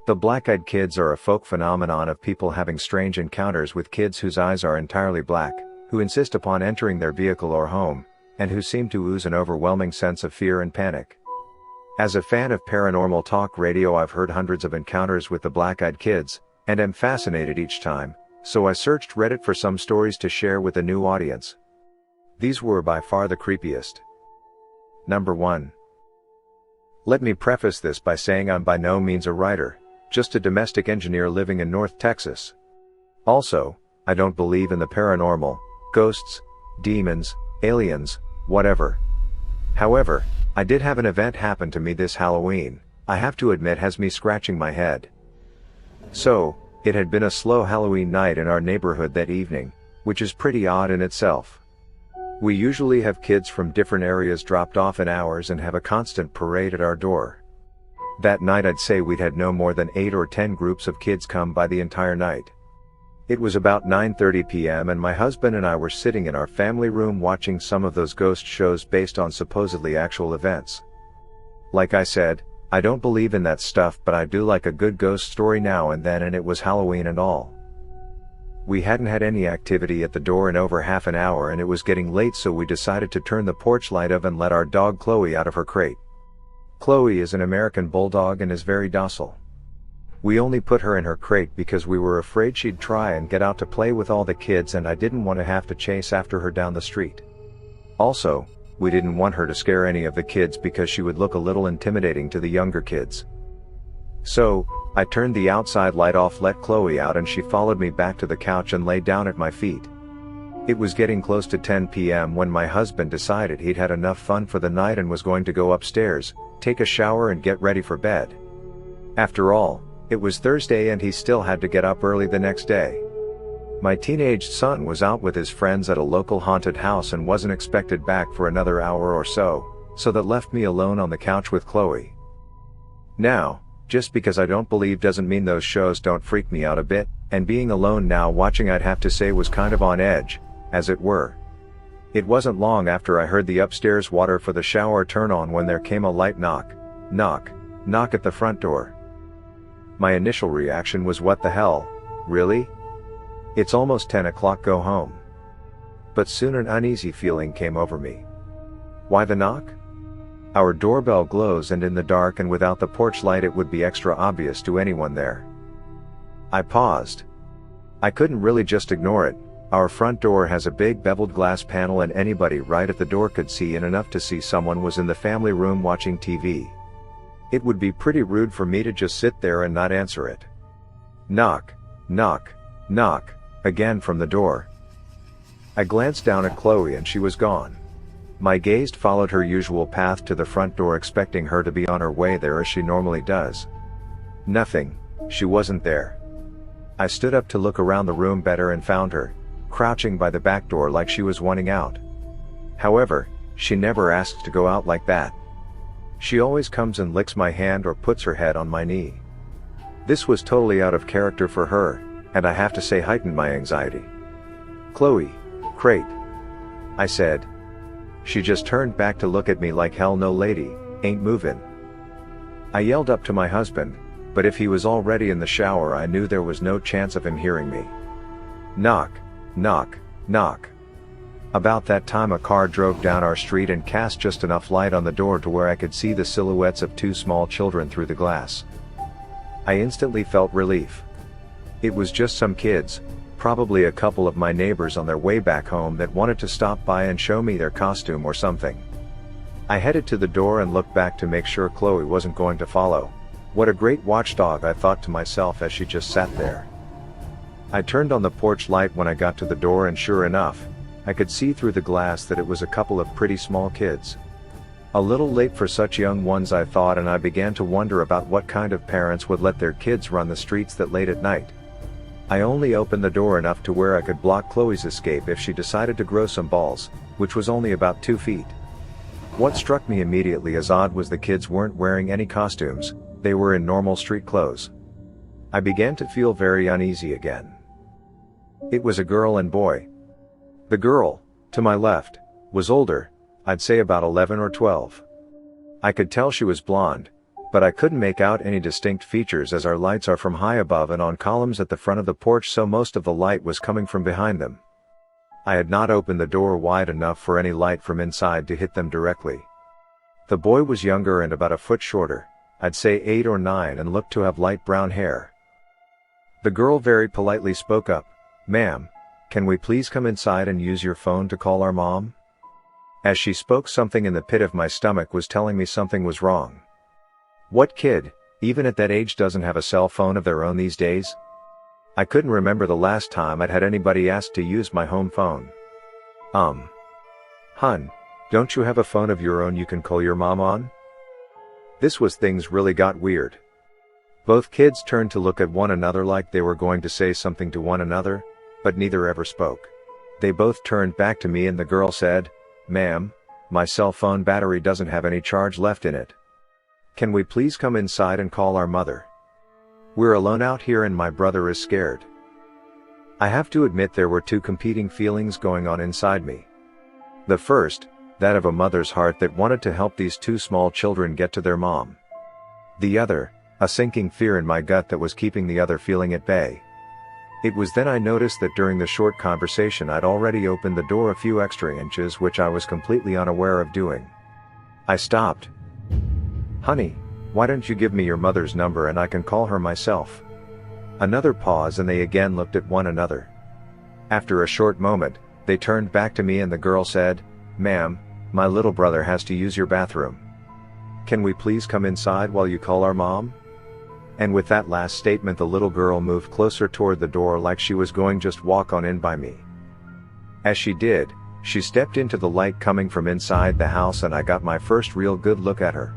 The black-eyed kids are a folk phenomenon of people having strange encounters with kids whose eyes are entirely black, who insist upon entering their vehicle or home, and who seem to ooze an overwhelming sense of fear and panic. As a fan of paranormal talk radio, I've heard hundreds of encounters with the black-eyed kids, and am fascinated each time, so I searched Reddit for some stories to share with a new audience. These were by far the creepiest. Number 1. Let me preface this by saying I'm by no means a writer, just a domestic engineer living in North Texas. Also, I don't believe in the paranormal, ghosts, demons, aliens, whatever. However, I did have an event happen to me this Halloween, I have to admit has me scratching my head. So, it had been a slow Halloween night in our neighborhood that evening, which is pretty odd in itself. We usually have kids from different areas dropped off in ours and have a constant parade at our door. That night I'd say we'd had no more than 8 or 10 groups of kids come by the entire night. It was about 9:30 p.m. and my husband and I were sitting in our family room watching some of those ghost shows based on supposedly actual events. Like I said, I don't believe in that stuff, but I do like a good ghost story now and then, and it was Halloween and all. We hadn't had any activity at the door in over half an hour and it was getting late, so we decided to turn the porch light off and let our dog Chloe out of her crate. Chloe is an American bulldog and is very docile. We only put her in her crate because we were afraid she'd try and get out to play with all the kids, and I didn't want to have to chase after her down the street. Also, we didn't want her to scare any of the kids because she would look a little intimidating to the younger kids. So, I turned the outside light off, let Chloe out, and she followed me back to the couch and lay down at my feet. It was getting close to 10 p.m. when my husband decided he'd had enough fun for the night and was going to go upstairs, take a shower and get ready for bed. After all, it was Thursday and he still had to get up early the next day. My teenage son was out with his friends at a local haunted house and wasn't expected back for another hour or so that left me alone on the couch with Chloe. Now, just because I don't believe doesn't mean those shows don't freak me out a bit, and being alone now watching, I'd have to say, was kind of on edge, as it were. It wasn't long after I heard the upstairs water for the shower turn on when there came a light knock at the front door. My initial reaction was, what the hell, really? It's almost 10 o'clock, go home. But soon an uneasy feeling came over me. Why the knock? Our doorbell glows, and in the dark and without the porch light it would be extra obvious to anyone there. I paused. I couldn't really just ignore it. Our front door has a big beveled glass panel and anybody right at the door could see in enough to see someone was in the family room watching TV. It would be pretty rude for me to just sit there and not answer it. Knock, knock, knock, again from the door. I glanced down at Chloe and she was gone. My gaze followed her usual path to the front door, expecting her to be on her way there as she normally does. Nothing, she wasn't there. I stood up to look around the room better and found her, crouching by the back door like she was wanting out. However, she never asks to go out like that. She always comes and licks my hand or puts her head on my knee. This was totally out of character for her, and I have to say heightened my anxiety. Chloe, crate, I said. She just turned back to look at me like, hell no lady, ain't moving. I yelled up to my husband, but if he was already in the shower I knew there was no chance of him hearing me. Knock, knock, knock. About that time a car drove down our street and cast just enough light on the door to where I could see the silhouettes of 2 small children through the glass. I instantly felt relief. It was just some kids, probably a couple of my neighbors on their way back home, that wanted to stop by and show me their costume or something. I headed to the door and looked back to make sure Chloe wasn't going to follow. What a great watchdog, I thought to myself as she just sat there. I turned on the porch light when I got to the door and sure enough, I could see through the glass that it was a couple of pretty small kids. A little late for such young ones, I thought, and I began to wonder about what kind of parents would let their kids run the streets that late at night. I only opened the door enough to where I could block Chloe's escape if she decided to grow some balls, which was only about 2 feet. What struck me immediately as odd was the kids weren't wearing any costumes, they were in normal street clothes. I began to feel very uneasy again. It was a girl and boy. The girl, to my left, was older, I'd say about 11 or 12. I could tell she was blonde, but I couldn't make out any distinct features as our lights are from high above and on columns at the front of the porch, so most of the light was coming from behind them. I had not opened the door wide enough for any light from inside to hit them directly. The boy was younger and about a foot shorter, I'd say 8 or 9, and looked to have light brown hair. The girl very politely spoke up, "Ma'am, can we please come inside and use your phone to call our mom?" As she spoke, something in the pit of my stomach was telling me something was wrong. What kid, even at that age, doesn't have a cell phone of their own these days? I couldn't remember the last time I'd had anybody ask to use my home phone. Hun, don't you have a phone of your own you can call your mom on? This was things really got weird. Both kids turned to look at one another like they were going to say something to one another, but neither ever spoke. They both turned back to me and the girl said, "Ma'am, my cell phone battery doesn't have any charge left in it. Can we please come inside and call our mother? We're alone out here and my brother is scared." I have to admit there were two competing feelings going on inside me. The first, that of a mother's heart that wanted to help these two small children get to their mom. The other, a sinking fear in my gut that was keeping the other feeling at bay. It was then I noticed that during the short conversation I'd already opened the door a few extra inches, which I was completely unaware of doing. I stopped. "Honey, why don't you give me your mother's number and I can call her myself?" Another pause and they again looked at one another. After a short moment, they turned back to me and the girl said, "Ma'am, my little brother has to use your bathroom. Can we please come inside while you call our mom?" And with that last statement the little girl moved closer toward the door like she was going just walk on in by me. As she did, she stepped into the light coming from inside the house and I got my first real good look at her.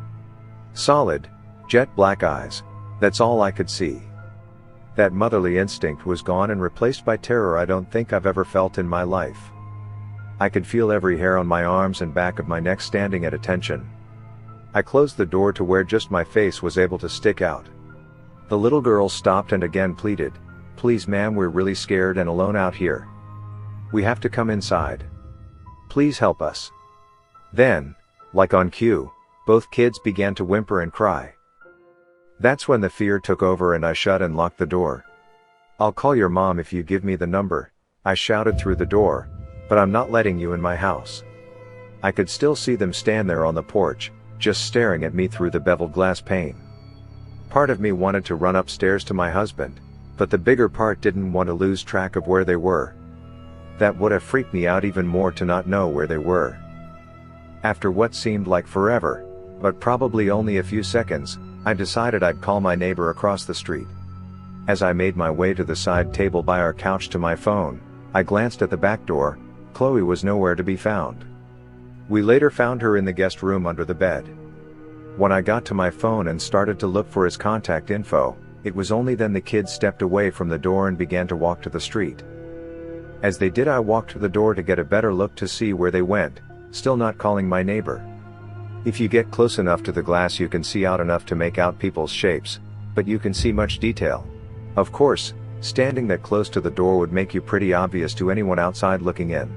Solid, jet black eyes, that's all I could see. That motherly instinct was gone and replaced by terror I don't think I've ever felt in my life. I could feel every hair on my arms and back of my neck standing at attention. I closed the door to where just my face was able to stick out. The little girl stopped and again pleaded, "Please ma'am, we're really scared and alone out here. We have to come inside. Please help us." Then, like on cue, both kids began to whimper and cry. That's when the fear took over and I shut and locked the door. "I'll call your mom if you give me the number," I shouted through the door, "but I'm not letting you in my house." I could still see them stand there on the porch, just staring at me through the beveled glass pane. Part of me wanted to run upstairs to my husband, but the bigger part didn't want to lose track of where they were. That would have freaked me out even more to not know where they were. After what seemed like forever, but probably only a few seconds, I decided I'd call my neighbor across the street. As I made my way to the side table by our couch to my phone, I glanced at the back door. Chloe was nowhere to be found. We later found her in the guest room under the bed. When I got to my phone and started to look for his contact info, it was only then the kids stepped away from the door and began to walk to the street. As they did, I walked to the door to get a better look to see where they went, still not calling my neighbor. If you get close enough to the glass you can see out enough to make out people's shapes, but you can see much detail. Of course, standing that close to the door would make you pretty obvious to anyone outside looking in.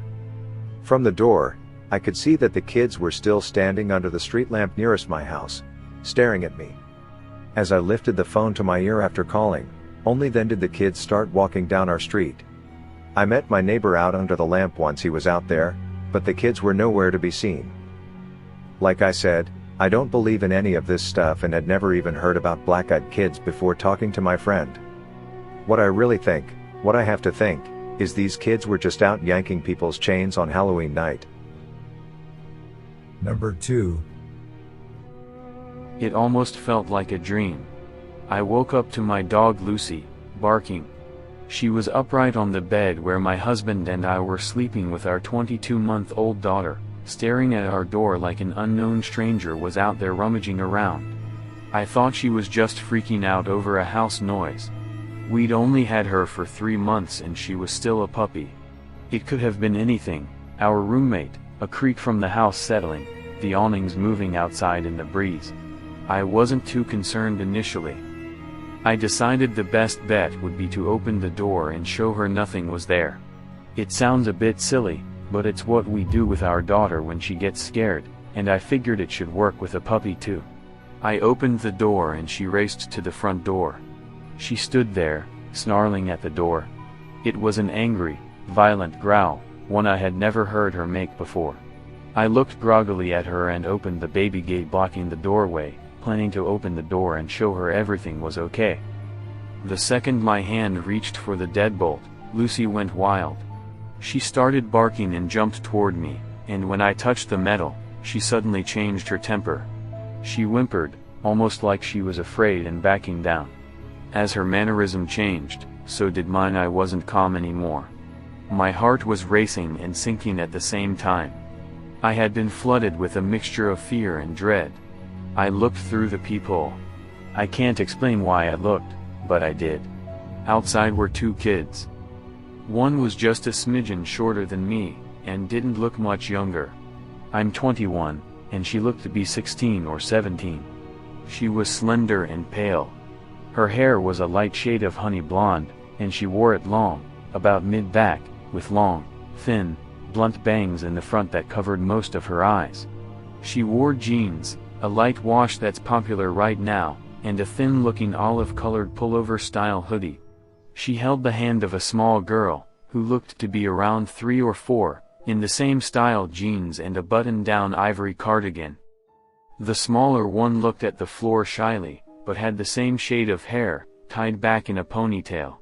From the door, I could see that the kids were still standing under the street lamp nearest my house, staring at me. As I lifted the phone to my ear after calling, only then did the kids start walking down our street. I met my neighbor out under the lamp once he was out there, but the kids were nowhere to be seen. Like I said, I don't believe in any of this stuff and had never even heard about black-eyed kids before talking to my friend. What I really think, what I have to think, is these kids were just out yanking people's chains on Halloween night. Number 2. It almost felt like a dream. I woke up to my dog Lucy, barking. She was upright on the bed where my husband and I were sleeping with our 22-month-old daughter, staring at our door like an unknown stranger was out there rummaging around. I thought she was just freaking out over a house noise. We'd only had her for 3 months and she was still a puppy. It could have been anything, our roommate, a creak from the house settling, the awnings moving outside in the breeze. I wasn't too concerned initially. I decided the best bet would be to open the door and show her nothing was there. It sounds a bit silly, but it's what we do with our daughter when she gets scared, and I figured it should work with a puppy too. I opened the door and she raced to the front door. She stood there, snarling at the door. It was an angry, violent growl, one I had never heard her make before. I looked groggily at her and opened the baby gate blocking the doorway, planning to open the door and show her everything was okay. The second my hand reached for the deadbolt, Lucy went wild. She started barking and jumped toward me, and when I touched the metal, she suddenly changed her temper. She whimpered, almost like she was afraid and backing down. As her mannerism changed, so did mine. I wasn't calm anymore. My heart was racing and sinking at the same time. I had been flooded with a mixture of fear and dread. I looked through the peephole. I can't explain why I looked, but I did. Outside were two kids. One was just a smidgen shorter than me, and didn't look much younger. I'm 21, and she looked to be 16 or 17. She was slender and pale. Her hair was a light shade of honey blonde, and she wore it long, about mid-back, with long, thin, blunt bangs in the front that covered most of her eyes. She wore jeans, a light wash that's popular right now, and a thin-looking olive-colored pullover-style hoodie. She held the hand of a small girl, who looked to be around 3 or 4, in the same style jeans and a button-down ivory cardigan. The smaller one looked at the floor shyly, but had the same shade of hair, tied back in a ponytail.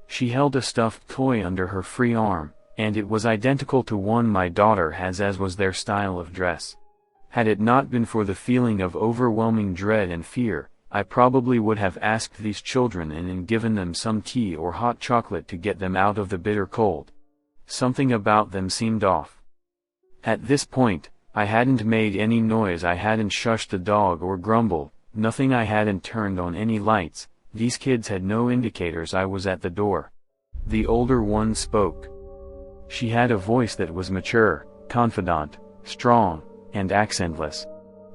She held a stuffed toy under her free arm, and it was identical to one my daughter has, as was their style of dress. Had it not been for the feeling of overwhelming dread and fear, I probably would have asked these children in and given them some tea or hot chocolate to get them out of the bitter cold. Something about them seemed off. At this point, I hadn't made any noise, I hadn't shushed the dog or grumbled, nothing, I hadn't turned on any lights. These kids had no indicators I was at the door. The older one spoke. She had a voice that was mature, confident, strong, and accentless.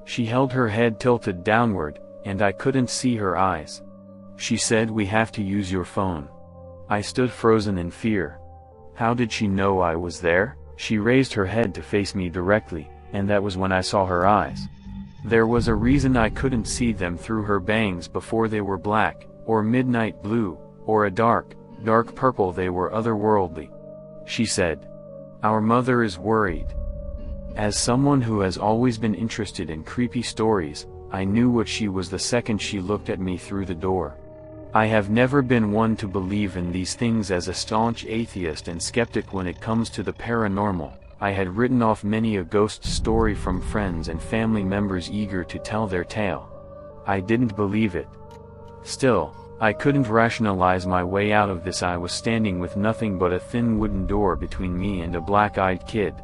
She held her head tilted downward, and I couldn't see her eyes. She said, "We have to use your phone." I stood frozen in fear. How did she know I was there? She raised her head to face me directly, and that was when I saw her eyes. There was a reason I couldn't see them through her bangs before. They were black, or midnight blue, or a dark purple. They were otherworldly. She said, "Our mother is worried." As someone who has always been interested in creepy stories, I knew what she was the second she looked at me through the door. I have never been one to believe in these things. As a staunch atheist and skeptic when it comes to the paranormal, I had written off many a ghost story from friends and family members eager to tell their tale. I didn't believe it. Still, I couldn't rationalize my way out of this. I was standing with nothing but a thin wooden door between me and a black-eyed kid.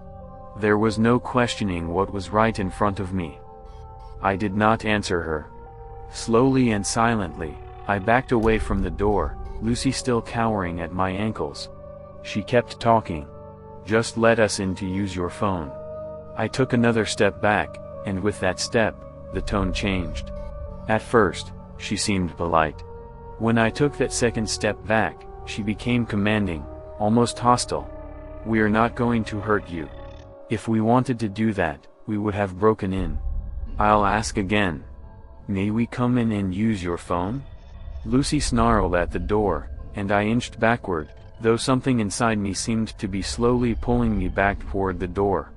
There was no questioning what was right in front of me. I did not answer her. Slowly and silently, I backed away from the door, Lucy still cowering at my ankles. She kept talking. "Just let us in to use your phone." I took another step back, and with that step, the tone changed. At first, she seemed polite. When I took that second step back, she became commanding, almost hostile. "We're not going to hurt you. If we wanted to do that, we would have broken in. I'll ask again. May we come in and use your phone?" Lucy snarled at the door, and I inched backward, though something inside me seemed to be slowly pulling me back toward the door.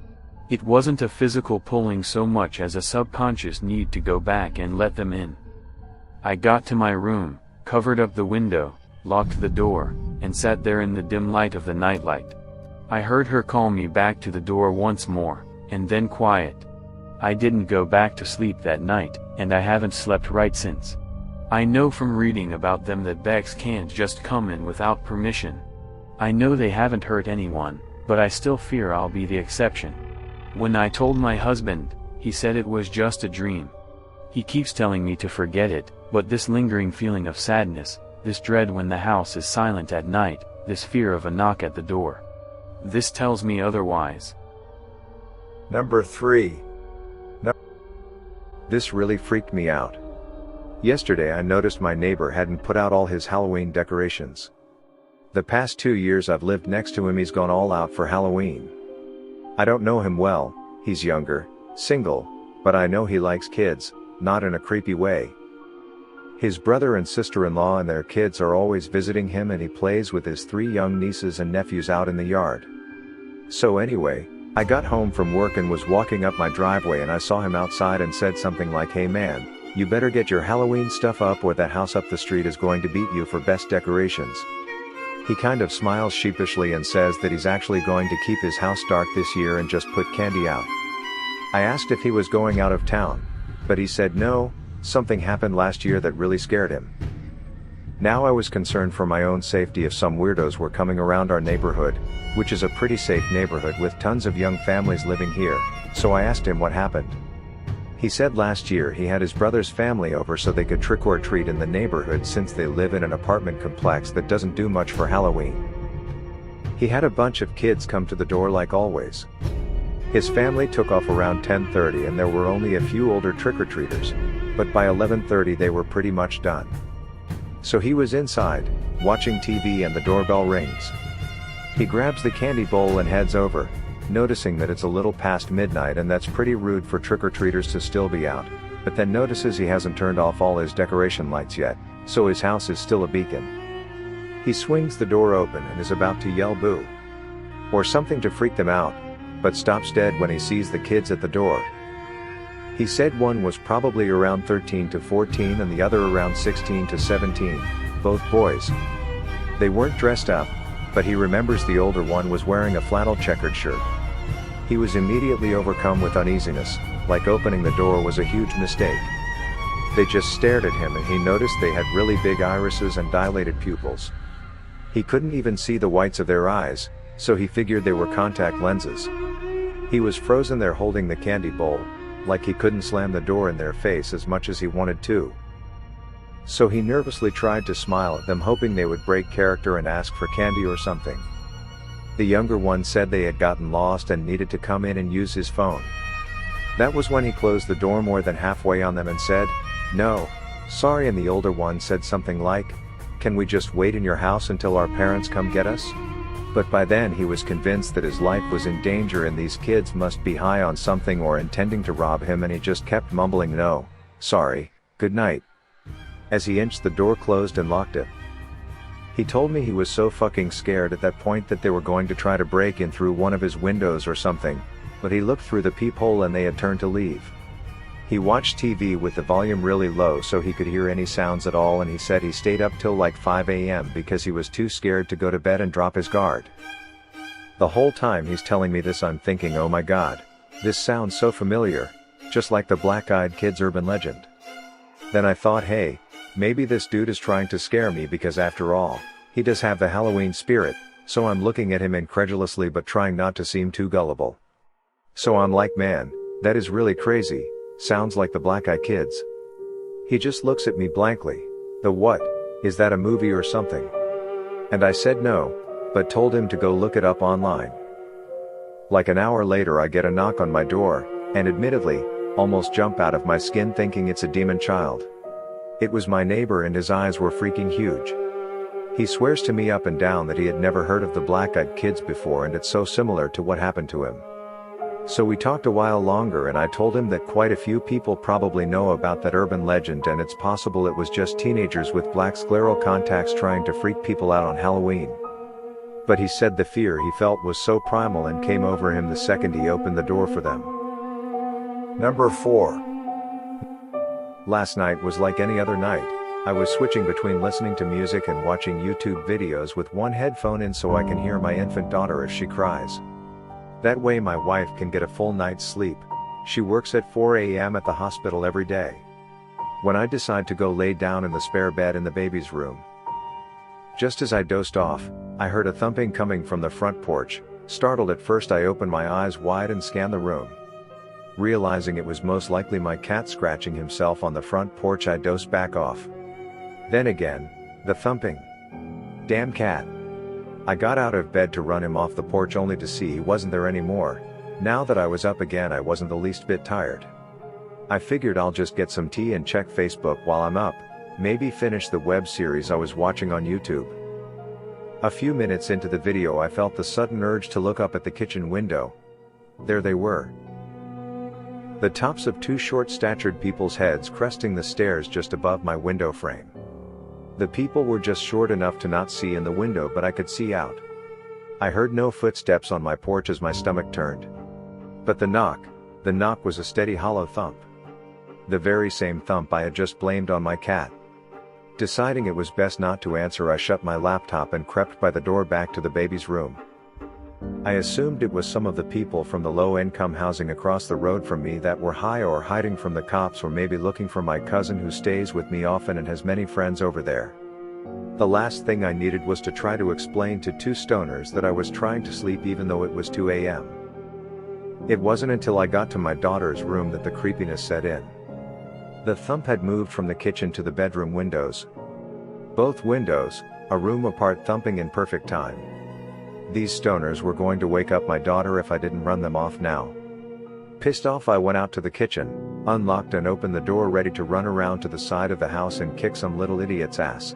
It wasn't a physical pulling so much as a subconscious need to go back and let them in. I got to my room, covered up the window, locked the door, and sat there in the dim light of the nightlight. I heard her call me back to the door once more, and then quiet. I didn't go back to sleep that night, and I haven't slept right since. I know from reading about them that Becks can't just come in without permission. I know they haven't hurt anyone, but I still fear I'll be the exception. When I told my husband, he said it was just a dream. He keeps telling me to forget it, but this lingering feeling of sadness, this dread when the house is silent at night, this fear of a knock at the door. This tells me otherwise. Number 3. This really freaked me out. Yesterday I noticed my neighbor hadn't put out all his Halloween decorations. The past 2 years I've lived next to him. He's gone all out for Halloween. I don't know him well, he's younger, single, but I know he likes kids, not in a creepy way. His brother and sister-in-law and their kids are always visiting him, and he plays with his 3 young nieces and nephews out in the yard. So anyway, I got home from work and was walking up my driveway and I saw him outside and said something like, "Hey man, you better get your Halloween stuff up or that house up the street is going to beat you for best decorations." He kind of smiles sheepishly and says that he's actually going to keep his house dark this year and just put candy out. I asked if he was going out of town, but he said no, something happened last year that really scared him. Now I was concerned for my own safety if some weirdos were coming around our neighborhood, which is a pretty safe neighborhood with tons of young families living here, so I asked him what happened. He said last year he had his brother's family over so they could trick or treat in the neighborhood since they live in an apartment complex that doesn't do much for Halloween. He had a bunch of kids come to the door like always. His family took off around 10:30 and there were only a few older trick-or-treaters, but by 11:30 they were pretty much done. So he was inside, watching TV and the doorbell rings. He grabs the candy bowl and heads over, noticing that it's a little past midnight and that's pretty rude for trick-or-treaters to still be out, but then notices he hasn't turned off all his decoration lights yet, so his house is still a beacon. He swings the door open and is about to yell boo or something to freak them out, but stops dead when he sees the kids at the door. He said one was probably around 13 to 14 and the other around 16 to 17, both boys. They weren't dressed up, but he remembers the older one was wearing a flannel checkered shirt. He was immediately overcome with uneasiness, like opening the door was a huge mistake. They just stared at him and he noticed they had really big irises and dilated pupils. He couldn't even see the whites of their eyes, so he figured they were contact lenses. He was frozen there holding the candy bowl, like he couldn't slam the door in their face as much as he wanted to. So he nervously tried to smile at them, hoping they would break character and ask for candy or something. The younger one said they had gotten lost and needed to come in and use his phone. That was when he closed the door more than halfway on them and said, "No, sorry," and the older one said something like, "Can we just wait in your house until our parents come get us?" But by then he was convinced that his life was in danger and these kids must be high on something or intending to rob him, and he just kept mumbling, "No, sorry, good night," as he inched the door closed and locked it. He told me he was so fucking scared at that point that they were going to try to break in through one of his windows or something, but he looked through the peephole and they had turned to leave. He watched TV with the volume really low so he could hear any sounds at all, and he said he stayed up till like 5 a.m. because he was too scared to go to bed and drop his guard. The whole time he's telling me this I'm thinking, oh my god, this sounds so familiar, just like the Black-Eyed Kids urban legend. Then I thought, hey, maybe this dude is trying to scare me because after all, he does have the Halloween spirit, so I'm looking at him incredulously but trying not to seem too gullible. So I'm like, man, that is really crazy. Sounds like the Black-Eyed Kids. He just looks at me blankly. The what? Is that a movie or something? And I said no, but told him to go look it up online. Like an hour later I get a knock on my door, and admittedly, almost jump out of my skin thinking it's a demon child. It was my neighbor and his eyes were freaking huge. He swears to me up and down that he had never heard of the Black-Eyed Kids before and it's so similar to what happened to him. So we talked a while longer and I told him that quite a few people probably know about that urban legend and it's possible it was just teenagers with black scleral contacts trying to freak people out on Halloween. But he said the fear he felt was so primal and came over him the second he opened the door for them. Number 4. Last night was like any other night. I was switching between listening to music and watching YouTube videos with one headphone in so I can hear my infant daughter if she cries. That way my wife can get a full night's sleep. She works at 4 a.m. at the hospital every day. When I decide to go lay down in the spare bed in the baby's room. Just as I dozed off, I heard a thumping coming from the front porch. Startled at first, I opened my eyes wide and scanned the room. Realizing it was most likely my cat scratching himself on the front porch, I dozed back off. Then again, the thumping. Damn cat. I got out of bed to run him off the porch only to see he wasn't there anymore. Now that I was up again, I wasn't the least bit tired. I figured I'll just get some tea and check Facebook while I'm up, maybe finish the web series I was watching on YouTube. A few minutes into the video I felt the sudden urge to look up at the kitchen window. There they were. The tops of two short-statured people's heads cresting the stairs just above my window frame. The people were just short enough to not see in the window, but I could see out. I heard no footsteps on my porch as my stomach turned. But the knock was a steady hollow thump. The very same thump I had just blamed on my cat. Deciding it was best not to answer, I shut my laptop and crept by the door back to the baby's room. I assumed it was some of the people from the low-income housing across the road from me that were high or hiding from the cops, or maybe looking for my cousin who stays with me often and has many friends over there. The last thing I needed was to try to explain to two stoners that I was trying to sleep even though it was 2 a.m. It wasn't until I got to my daughter's room that the creepiness set in. The thump had moved from the kitchen to the bedroom windows. Both windows, a room apart, thumping in perfect time. These stoners were going to wake up my daughter if I didn't run them off now. Pissed off, I went out to the kitchen, unlocked and opened the door, ready to run around to the side of the house and kick some little idiot's ass.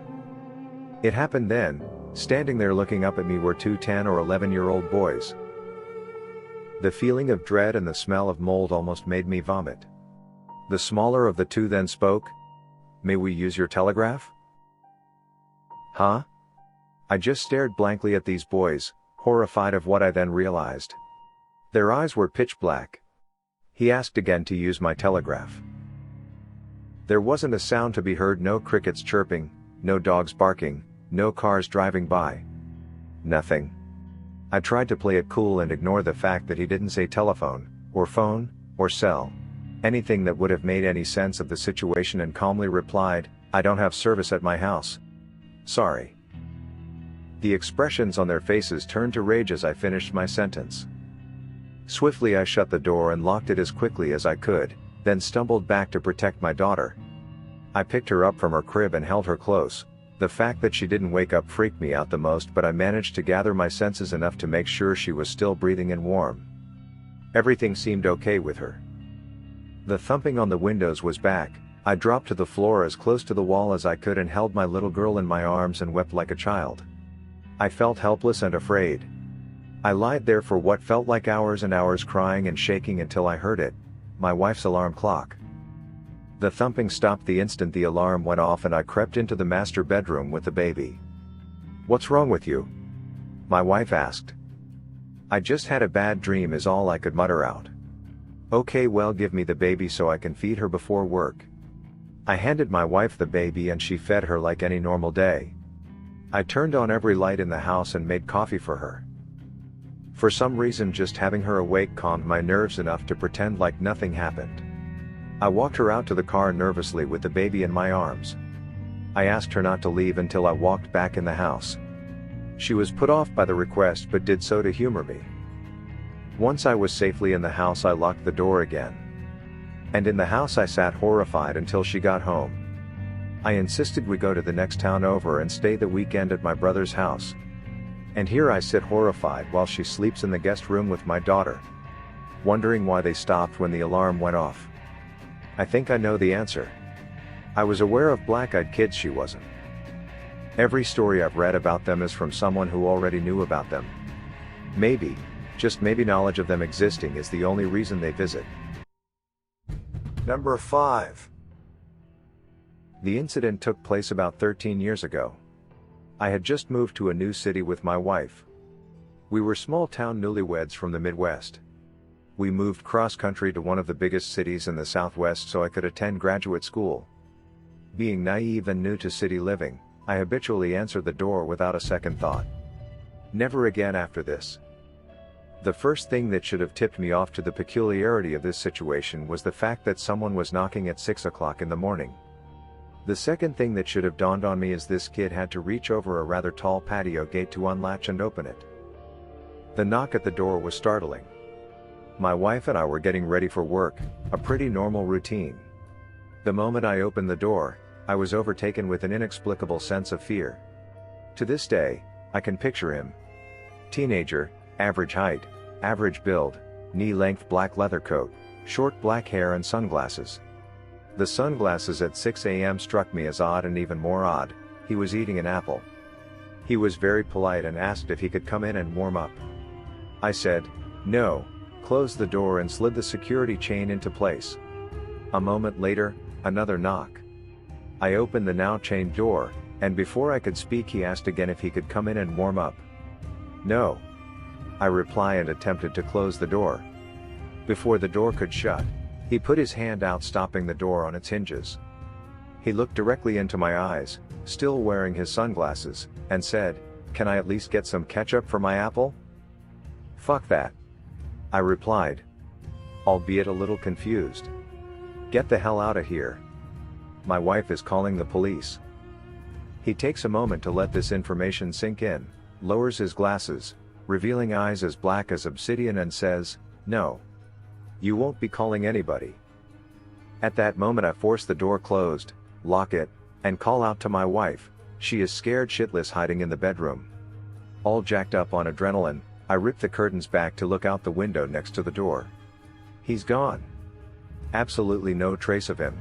It happened then. Standing there looking up at me were two 10 or 11-year-old boys. The feeling of dread and the smell of mold almost made me vomit. The smaller of the two then spoke. "May we use your telegraph?" Huh? I just stared blankly at these boys, horrified of what I then realized. Their eyes were pitch black. He asked again to use my telegraph. There wasn't a sound to be heard, no crickets chirping, no dogs barking, no cars driving by. Nothing. I tried to play it cool and ignore the fact that he didn't say telephone, or phone, or cell. Anything that would have made any sense of the situation, and calmly replied, "I don't have service at my house. Sorry." The expressions on their faces turned to rage as I finished my sentence. Swiftly I shut the door and locked it as quickly as I could, then stumbled back to protect my daughter. I picked her up from her crib and held her close. The fact that she didn't wake up freaked me out the most, but I managed to gather my senses enough to make sure she was still breathing and warm. Everything seemed okay with her. The thumping on the windows was back. I dropped to the floor as close to the wall as I could and held my little girl in my arms and wept like a child. I felt helpless and afraid. I lied there for what felt like hours and hours, crying and shaking, until I heard it, my wife's alarm clock. The thumping stopped the instant the alarm went off, and I crept into the master bedroom with the baby. "What's wrong with you?" my wife asked. "I just had a bad dream," is all I could mutter out. "Okay, well, give me the baby so I can feed her before work." I handed my wife the baby and she fed her like any normal day. I turned on every light in the house and made coffee for her. For some reason, just having her awake calmed my nerves enough to pretend like nothing happened. I walked her out to the car nervously with the baby in my arms. I asked her not to leave until I walked back in the house. She was put off by the request but did so to humor me. Once I was safely in the house, I locked the door again. And in the house I sat horrified until she got home. I insisted we go to the next town over and stay the weekend at my brother's house. And here I sit horrified while she sleeps in the guest room with my daughter, wondering why they stopped when the alarm went off. I think I know the answer. I was aware of black-eyed kids, she wasn't. Every story I've read about them is from someone who already knew about them. Maybe, just maybe, knowledge of them existing is the only reason they visit. Number 5. The incident took place about 13 years ago. I had just moved to a new city with my wife. We were small-town newlyweds from the Midwest. We moved cross-country to one of the biggest cities in the Southwest so I could attend graduate school. Being naive and new to city living, I habitually answered the door without a second thought. Never again after this. The first thing that should have tipped me off to the peculiarity of this situation was the fact that someone was knocking at 6 o'clock in the morning. The second thing that should have dawned on me is this kid had to reach over a rather tall patio gate to unlatch and open it. The knock at the door was startling. My wife and I were getting ready for work, a pretty normal routine. The moment I opened the door, I was overtaken with an inexplicable sense of fear. To this day, I can picture him. Teenager, average height, average build, knee-length black leather coat, short black hair and sunglasses. The sunglasses at 6 a.m. struck me as odd, and even more odd, he was eating an apple. He was very polite and asked if he could come in and warm up. I said, "No, closed the door and slid the security chain into place. A moment later, another knock. I opened the now chained door, and before I could speak he asked again if he could come in and warm up. No, I replied and attempted to close the door. Before the door could shut, he put his hand out, stopping the door on its hinges. He looked directly into my eyes, still wearing his sunglasses, and said, "Can I at least get some ketchup for my apple?" "Fuck that," I replied, albeit a little confused. "Get the hell out of here. My wife is calling the police." He takes a moment to let this information sink in, lowers his glasses, revealing eyes as black as obsidian, and says, "No. You won't be calling anybody." At that moment I force the door closed, lock it, and call out to my wife. She is scared shitless, hiding in the bedroom. All jacked up on adrenaline, I rip the curtains back to look out the window next to the door. He's gone. Absolutely no trace of him.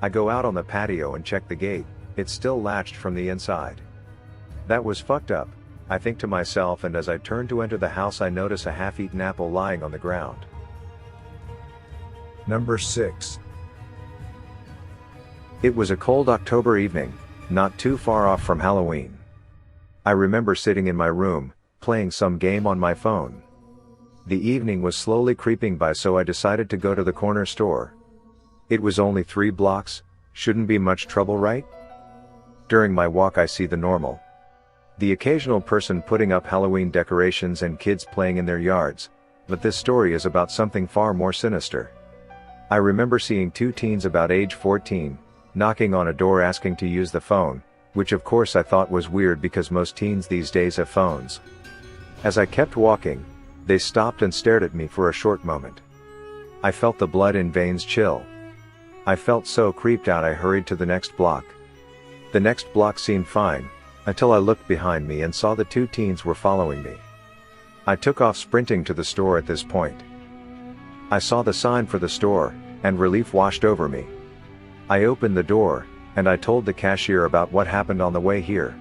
I go out on the patio and check the gate. It's still latched from the inside. That was fucked up, I think to myself, and as I turn to enter the house I notice a half-eaten apple lying on the ground. Number 6. It was a cold October evening, not too far off from Halloween. I remember sitting in my room, playing some game on my phone. The evening was slowly creeping by, so I decided to go to the corner store. It was only 3 blocks, shouldn't be much trouble, right? During my walk I see the normal. The occasional person putting up Halloween decorations and kids playing in their yards, but this story is about something far more sinister. I remember seeing 2 teens about age 14, knocking on a door asking to use the phone, which of course I thought was weird because most teens these days have phones. As I kept walking, they stopped and stared at me for a short moment. I felt the blood in veins chill. I felt so creeped out I hurried to the next block. The next block seemed fine, until I looked behind me and saw the 2 teens were following me. I took off sprinting to the store at this point. I saw the sign for the store, and relief washed over me. I opened the door, and I told the cashier about what happened on the way here.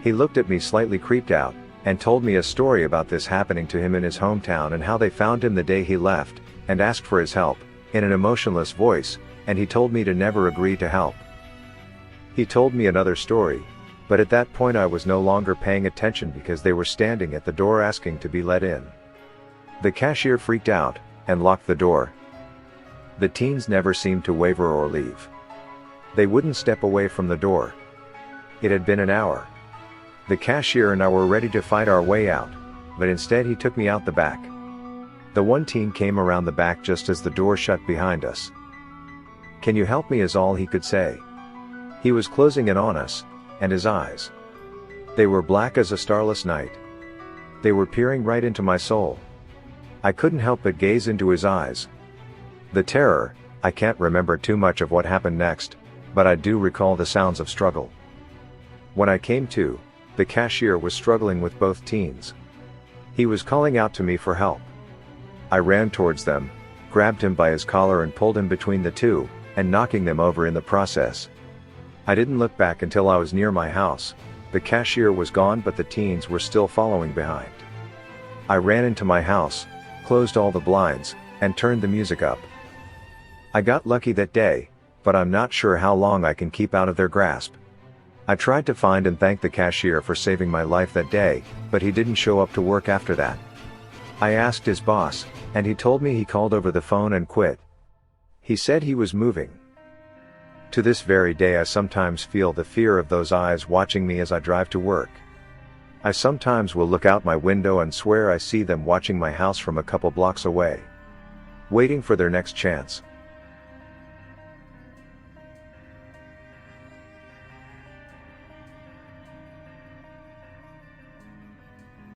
He looked at me slightly creeped out, and told me a story about this happening to him in his hometown and how they found him the day he left, and asked for his help, in an emotionless voice, and he told me to never agree to help. He told me another story, but at that point I was no longer paying attention because they were standing at the door asking to be let in. The cashier freaked out, and locked the door. The teens never seemed to waver or leave. They wouldn't step away from the door. It had been an hour. The cashier and I were ready to fight our way out, but instead he took me out the back. The one teen came around the back just as the door shut behind us. "Can you help me?" is all he could say. He was closing in on us, and his eyes, they were black as a starless night. They were peering right into my soul. I couldn't help but gaze into his eyes. The terror, I can't remember too much of what happened next, but I do recall the sounds of struggle. When I came to, the cashier was struggling with both teens. He was calling out to me for help. I ran towards them, grabbed him by his collar and pulled him between the 2, and knocking them over in the process. I didn't look back until I was near my house. The cashier was gone, but the teens were still following behind. I ran into my house, closed all the blinds, and turned the music up. I got lucky that day, but I'm not sure how long I can keep out of their grasp. I tried to find and thank the cashier for saving my life that day, but he didn't show up to work after that. I asked his boss, and he told me he called over the phone and quit. He said he was moving. To this very day I sometimes feel the fear of those eyes watching me as I drive to work. I sometimes will look out my window and swear I see them watching my house from a couple blocks away, waiting for their next chance.